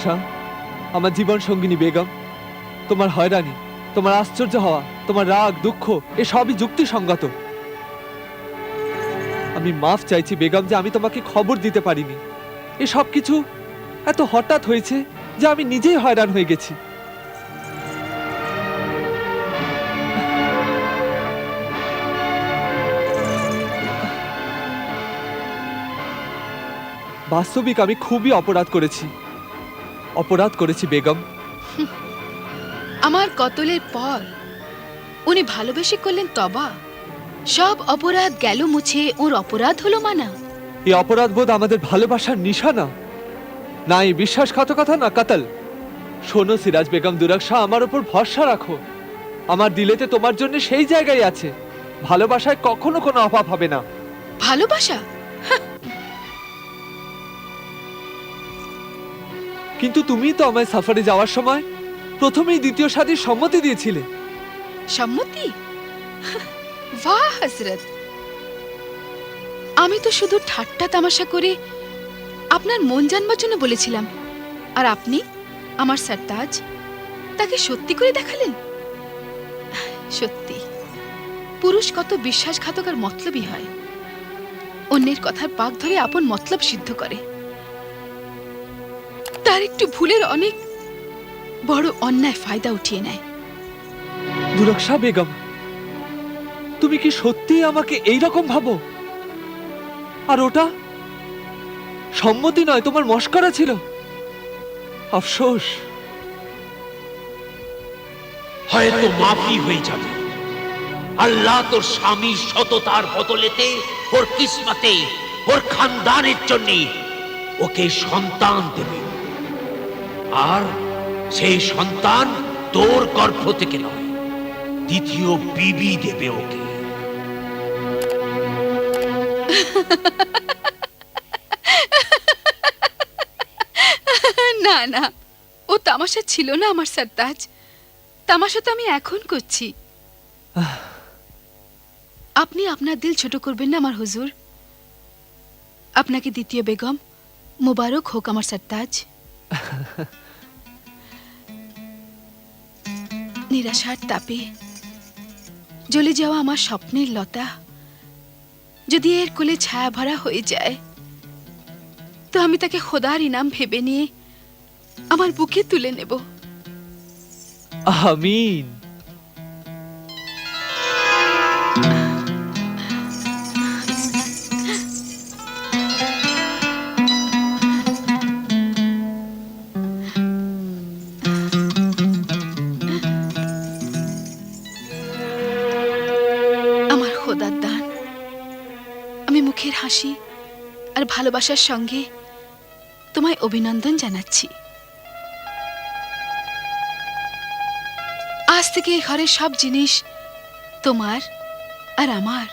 দুরাশা, আমার জীবন সঙ্গিনী বেগম, তোমার হয়রানি, তোমার আশ্চর্য হওয়া, তোমার রাগ দুঃখ এসবই যুক্তিসঙ্গত। আমি মাফ চাইছি বেগম যে আমি তোমাকে খবর দিতে পারিনি। এসব কিছু এত হঠাৎ হয়েছে যে আমি নিজেই হয়রান হয়ে গেছি। বাস্তবিক আমি খুবই অপরাধ করেছি বেগম। আমার কতলের পর উনি ভালোবেসে করলেন তবা। সব অপরাধ গেল মুছে, ওর অপরাধ হলো মানা। এই অপরাধ বোধ আমাদের ভালোবাসার নিশানা, না এই বিশ্বাসঘাতকতা না কাতল। শোনো সিরাজ বেগম দুরাশা, আমার উপর ভরসা রাখো। আমার দিলেতে তোমার জন্য সেই জায়গায় আছে। ভালোবাসায় কখনো কোনো অভাব হবে না। ভালোবাসা? কিন্তু তুমি তো আমায় সফরে যাওয়ার সময় প্রথমেই দ্বিতীয় শাদীর সম্মতি দিয়েছিলে। সম্মতি? বাহ হযরত, আমি তো শুধু ঠাট্টা তামাশা করে আপনার মন জানবার জন্য বলেছিলাম, আর আপনি আমার সরতাজ তাকে সত্যি করে দেখালেন। সত্যি পুরুষ কত বিশ্বাসঘাতক আর মতলবী হয়। অন্যের কথার পাক ধরে আপন মতলব সিদ্ধ করে। তার একটু ভুলের অনেক বড় অন্যায় ফায়দা উঠিয়ে নেয়। দুরাশা বেগম, তুমি কি সত্যি আমাকে এইরকম ভাবো? আর ওটা সম্মতি নয়, তোমার মশকরা ছিল। আফসোস। হয়তো মাফি হয়ে যাবে। আল্লাহ তোর স্বামীর সততার বদলেতে ওর কিসমতে, ওর খানদানের জন্য ওকে সন্তান দেবে। আর সেই সন্তান তোর গর্ভ থেকে নয়, দ্বিতীয় বিবি দেবে ওকে। না না, ও তামাশা ছিল না আমার সরতাজ। তামাশা তো আমি এখন করছি। আপনি আপনার দিল ছোট করবেন না আমার হুজুর। আপনাকে দ্বিতীয় বেগম মুবারক হোক আমার সরতাজ। নিরাশার তাপে জ্বলে যাওয়া আমার স্বপ্নের লতা যদি এর কোলে ছায়া ভরা হয়ে যায়, তো আমি তাকে খোদার ইনাম ভেবে নিয়ে আমার বুকে তুলে নেব। আমিন। আমার খোদার দান, আমি মুখের হাসি আর ভালোবাসার সঙ্গে তোমায় অভিনন্দন জানাচ্ছি। আজ থেকে এই ঘরের সব জিনিস তোমার আর আমার।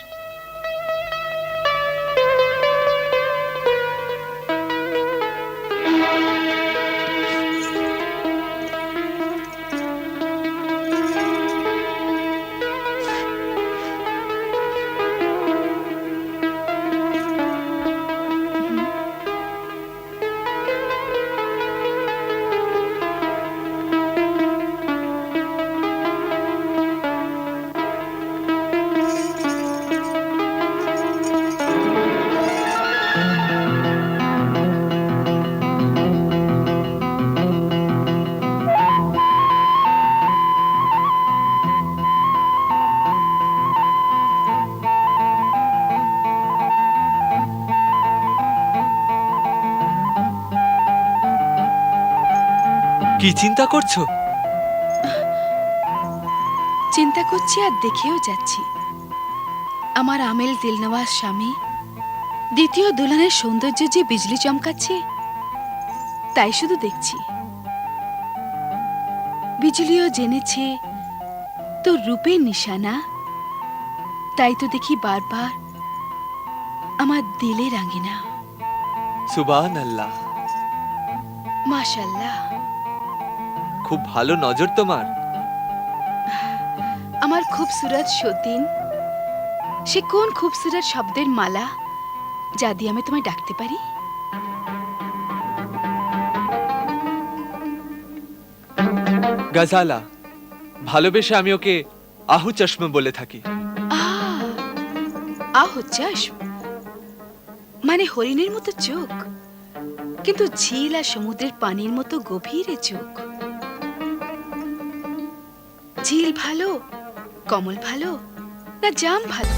কি চিন্তা করছো? চিন্তা করছি আর দেখেও যাচ্ছি। আমার আমেল দিলনওয়াজ স্বামী দ্বিতীয় দুলহানের সৌন্দর্য যে বিজলি চমকাচ্ছে, তাই শুধু দেখছি। বিজলিও জেনেছে তোর রূপের নিশানা, তাই তো দেখি বারবার আমার দিলের আঙ্গিনা। সুবহানাল্লাহ। মাশাআল্লাহ। খুব ভালো নজর তোমার। আমার খুবসুরত সতীন, সে কোন খুবসুরত শব্দের মালা যা দিয়ে আমি তোমায় ডাকতে পারি? গাজালা, ভালোবেসে আমি ওকে আহু চশমা বলে থাকি। আহু চশম মানে হরিণের মতো চোখ, কিন্তু ঝিল আর সমুদ্রের পানির মতো গভীরে চোখ। ঝিল ভালো, কমল ভালো, না জাম ভালো?